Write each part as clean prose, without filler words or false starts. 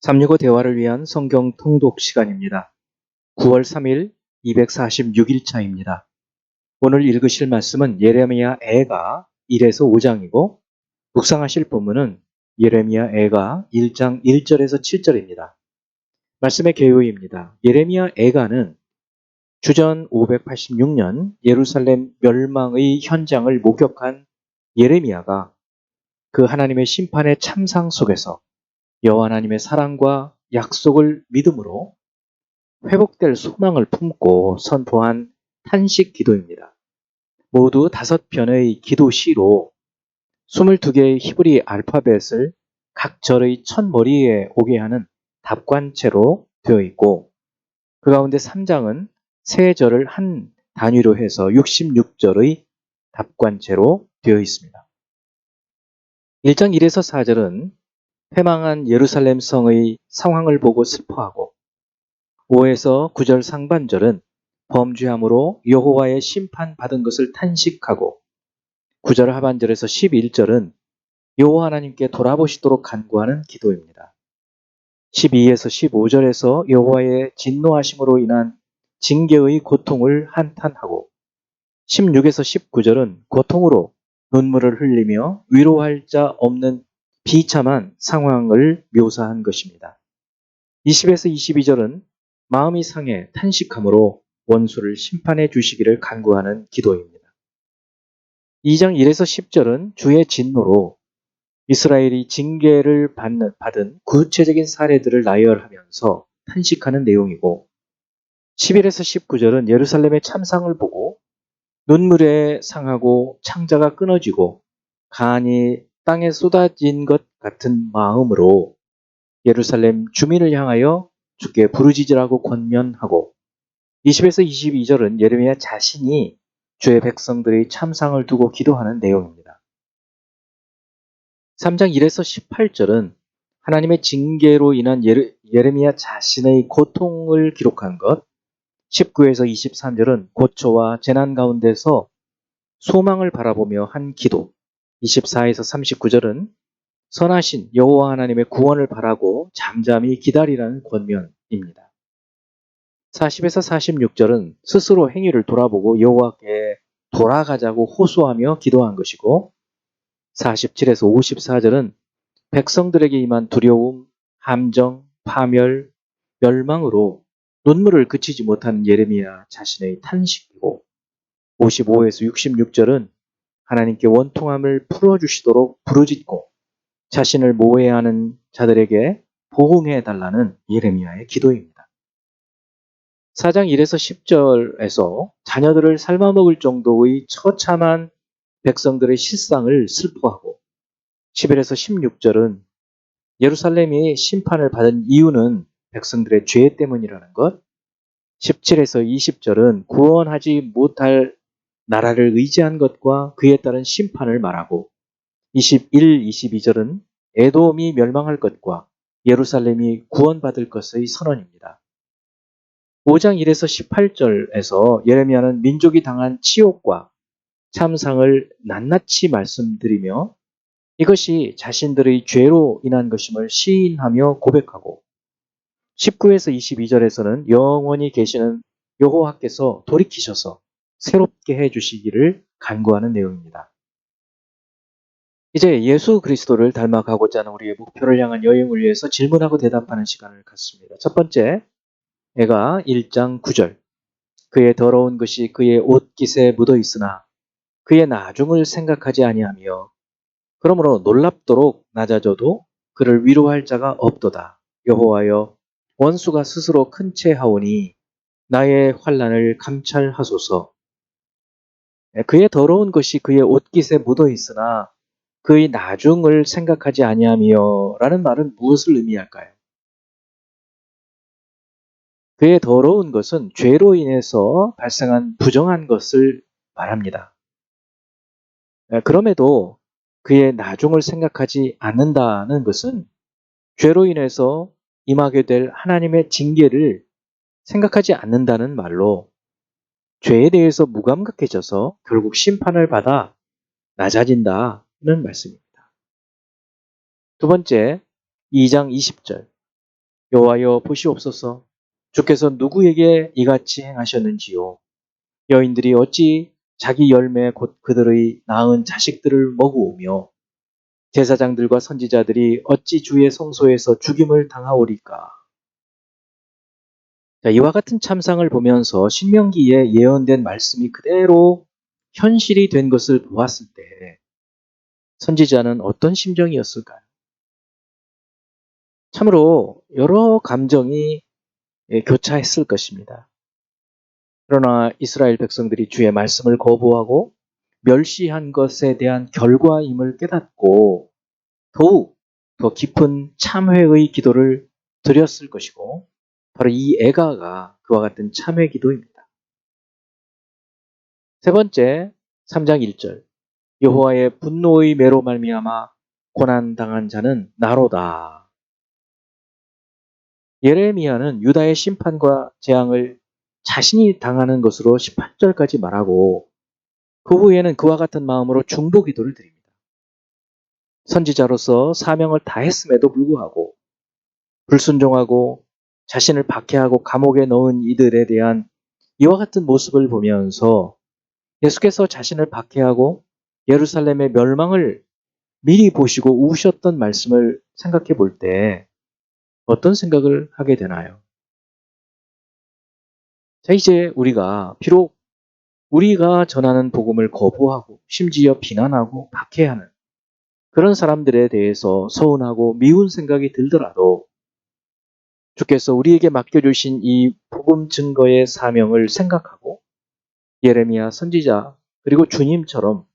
365 대화를 위한 성경 통독 시간입니다. 9월 3일 246일차입니다. 오늘 읽으실 말씀은 예레미야 애가 1에서 5장이고 묵상하실 본문은 예레미야 애가 1장 1절에서 7절입니다. 말씀의 개요입니다. 예레미야 애가는 주전 586년 예루살렘 멸망의 현장을 목격한 예레미야가 그 하나님의 심판의 참상 속에서 여호와 하나님의 사랑과 약속을 믿음으로 회복될 소망을 품고 선포한 탄식 기도입니다. 모두 5편의 기도 시로 22개의 히브리 알파벳을 각 절의 첫 머리에 오게 하는 답관체로 되어 있고 그 가운데 3장은 세 절을 한 단위로 해서 66절의 답관체로 되어 있습니다. 1장 1에서 4절은 패망한 예루살렘 성의 상황을 보고 슬퍼하고 5에서 9절 상반절은 범죄함으로 여호와의 심판받은 것을 탄식하고 9절 하반절에서 11절은 여호와 하나님께 돌아보시도록 간구하는 기도입니다. 12에서 15절에서 여호와의 진노하심으로 인한 징계의 고통을 한탄하고 16에서 19절은 고통으로 눈물을 흘리며 위로할 자 없는 비참한 상황을 묘사한 것입니다. 20에서 22절은 마음이 상해 탄식함으로 원수를 심판해 주시기를 간구하는 기도입니다. 2장 1에서 10절은 주의 진노로 이스라엘이 징계를 받은 구체적인 사례들을 나열하면서 탄식하는 내용이고 11에서 19절은 예루살렘의 참상을 보고 눈물에 상하고 창자가 끊어지고 간이 땅에 쏟아진 것 같은 마음으로 예루살렘 주민을 향하여 주께 부르짖으라고 권면하고 20에서 22절은 예레미야 자신이 주의 백성들의 참상을 두고 기도하는 내용입니다. 3장 1에서 18절은 하나님의 징계로 인한 예레미야 자신의 고통을 기록한 것, 19에서 23절은 고초와 재난 가운데서 소망을 바라보며 한 기도, 24에서 39절은 선하신 여호와 하나님의 구원을 바라고 잠잠히 기다리라는 권면입니다. 40에서 46절은 스스로 행위를 돌아보고 여호와께 돌아가자고 호소하며 기도한 것이고 47에서 54절은 백성들에게 임한 두려움, 함정, 파멸, 멸망으로 눈물을 그치지 못한 예레미야 자신의 탄식이고 55에서 66절은 하나님께 원통함을 풀어주시도록 부르짖고 자신을 모해하는 자들에게 보응해 달라는 예레미야의 기도입니다. 4장 1에서 10절에서 자녀들을 삶아먹을 정도의 처참한 백성들의 실상을 슬퍼하고 11에서 16절은 예루살렘이 심판을 받은 이유는 백성들의 죄 때문이라는 것, 17에서 20절은 구원하지 못할 나라를 의지한 것과 그에 따른 심판을 말하고 21, 22절은 에돔이 멸망할 것과 예루살렘이 구원받을 것의 선언입니다. 5장 1에서 18절에서 예레미야는 민족이 당한 치욕과 참상을 낱낱이 말씀드리며 이것이 자신들의 죄로 인한 것임을 시인하며 고백하고 19에서 22절에서는 영원히 계시는 여호와께서 돌이키셔서 새롭게 해주시기를 간구하는 내용입니다. 이제 예수 그리스도를 닮아가고자 하는 우리의 목표를 향한 여행을 위해서 질문하고 대답하는 시간을 갖습니다. 첫 번째, 애가 1장 9절. 그의 더러운 것이 그의 옷깃에 묻어 있으나 그의 나중을 생각하지 아니하며 그러므로 놀랍도록 낮아져도 그를 위로할 자가 없도다. 여호와여, 원수가 스스로 큰 채 하오니 나의 환난을 감찰하소서. 그의 더러운 것이 그의 옷깃에 묻어 있으나 그의 나중을 생각하지 아니하며 라는 말은 무엇을 의미할까요? 그의 더러운 것은 죄로 인해서 발생한 부정한 것을 말합니다. 그럼에도 그의 나중을 생각하지 않는다는 것은 죄로 인해서 임하게 될 하나님의 징계를 생각하지 않는다는 말로 죄에 대해서 무감각해져서 결국 심판을 받아 낮아진다는 말씀입니다. 두 번째, 2장 20절. 여호와여 보시옵소서. 주께서 누구에게 이같이 행하셨는지요. 여인들이 어찌 자기 열매 곧 그들의 낳은 자식들을 먹으오며 제사장들과 선지자들이 어찌 주의 성소에서 죽임을 당하오리까. 자, 이와 같은 참상을 보면서 신명기에 예언된 말씀이 그대로 현실이 된 것을 보았을 때 선지자는 어떤 심정이었을까요? 참으로 여러 감정이 교차했을 것입니다. 그러나 이스라엘 백성들이 주의 말씀을 거부하고 멸시한 것에 대한 결과임을 깨닫고 더욱 더 깊은 참회의 기도를 드렸을 것이고 바로 이 애가가 그와 같은 참회 기도입니다. 세 번째, 3장 1절. 여호와의 분노의 매로 말미암아 고난당한 자는 나로다. 예레미야는 유다의 심판과 재앙을 자신이 당하는 것으로 18절까지 말하고 그 후에는 그와 같은 마음으로 중보 기도를 드립니다. 선지자로서 사명을 다했음에도 불구하고 불순종하고 자신을 박해하고 감옥에 넣은 이들에 대한 이와 같은 모습을 보면서 예수께서 자신을 박해하고 예루살렘의 멸망을 미리 보시고 우셨던 말씀을 생각해 볼 때 어떤 생각을 하게 되나요? 자, 이제 우리가 비록 우리가 전하는 복음을 거부하고 심지어 비난하고 박해하는 그런 사람들에 대해서 서운하고 미운 생각이 들더라도 주께서 우리에게 맡겨주신 이 복음 증거의 사명을 생각하고 예레미야 선지자 그리고 주님처럼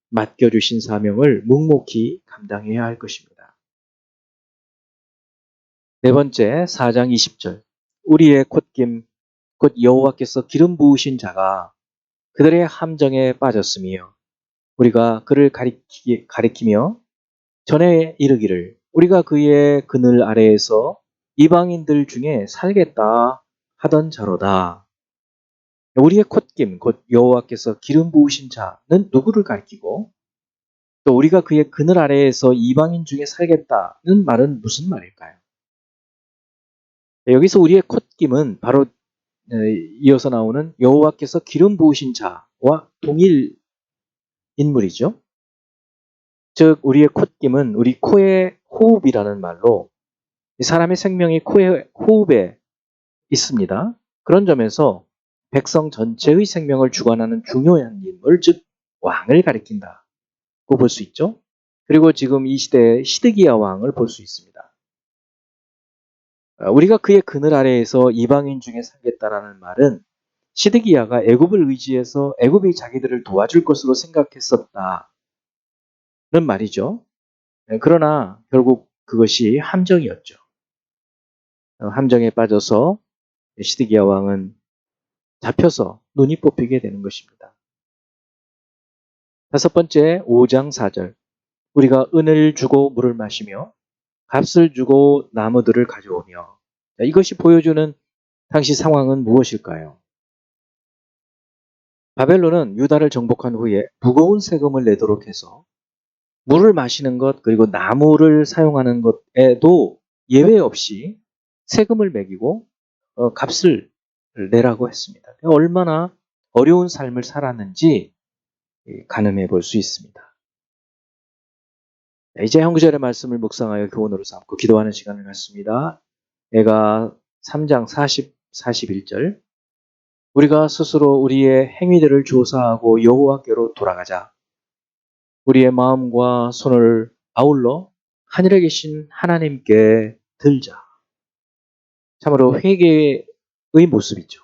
맡겨주신 사명을 묵묵히 감당해야 할 것입니다. 네 번째 4장 20절. 우리의 콧김 곧 여호와께서 기름 부으신 자가 그들의 함정에 빠졌으며 우리가 그를 가리키며 전에 이르기를 우리가 그의 그늘 아래에서 이방인들 중에 살겠다 하던 자로다. 우리의 콧김 곧 여호와께서 기름 부으신 자는 누구를 가리키고 또 우리가 그의 그늘 아래에서 이방인 중에 살겠다는 말은 무슨 말일까요? 여기서 우리의 콧김은 바로 이어서 나오는 여호와께서 기름 부으신 자와 동일 인물이죠. 즉 우리의 콧김은 우리 코의 호흡이라는 말로 사람의 생명이 코의 호흡에 있습니다. 그런 점에서 백성 전체의 생명을 주관하는 중요한 인물, 즉 왕을 가리킨다고 볼 수 있죠. 그리고 지금 이 시대의 시드기야 왕을 볼 수 있습니다. 우리가 그의 그늘 아래에서 이방인 중에 살겠다라는 말은 시드기야가 애굽을 의지해서 애굽이 자기들을 도와줄 것으로 생각했었다는 말이죠. 그러나 결국 그것이 함정이었죠. 함정에 빠져서 시드기야 왕은 잡혀서 눈이 뽑히게 되는 것입니다. 다섯 번째 5장 4절. 우리가 은을 주고 물을 마시며 값을 주고 나무들을 가져오며 이것이 보여주는 당시 상황은 무엇일까요? 바벨론은 유다를 정복한 후에 무거운 세금을 내도록 해서 물을 마시는 것 그리고 나무를 사용하는 것에도 예외 없이 세금을 매기고 값을 내라고 했습니다. 얼마나 어려운 삶을 살았는지 가늠해 볼 수 있습니다. 이제 형구절의 말씀을 묵상하여 교훈으로 삼고 기도하는 시간을 갖습니다. 내가 3장 41절 우리가 스스로 우리의 행위들을 조사하고 여호와께로 돌아가자. 우리의 마음과 손을 아울러 하늘에 계신 하나님께 들자. 참으로 회개의 모습이죠.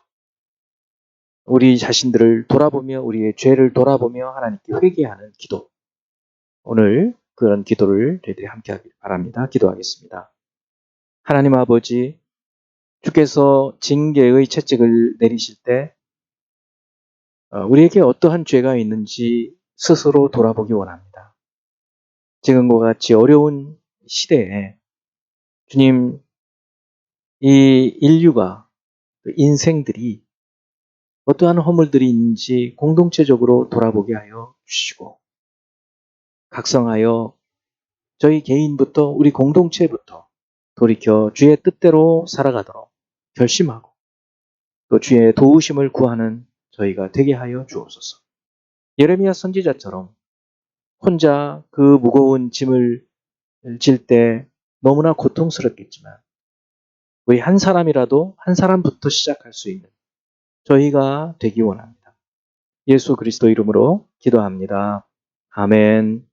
우리 자신들을 돌아보며 우리의 죄를 돌아보며 하나님께 회개하는 기도. 오늘 그런 기도를 저희들이 함께 하길 바랍니다. 기도하겠습니다. 하나님 아버지, 주께서 징계의 채찍을 내리실 때 우리에게 어떠한 죄가 있는지 스스로 돌아보기 원합니다. 지금과 같이 어려운 시대에 주님, 이 인류가 인생들이 어떠한 허물들이 있는지 공동체적으로 돌아보게 하여 주시고 각성하여 저희 개인부터 우리 공동체부터 돌이켜 주의 뜻대로 살아가도록 결심하고 또 주의 도우심을 구하는 저희가 되게 하여 주옵소서. 예레미야 선지자처럼 혼자 그 무거운 짐을 질 때 너무나 고통스럽겠지만 우리 한 사람이라도 한 사람부터 시작할 수 있는 저희가 되기 원합니다. 예수 그리스도 이름으로 기도합니다. 아멘.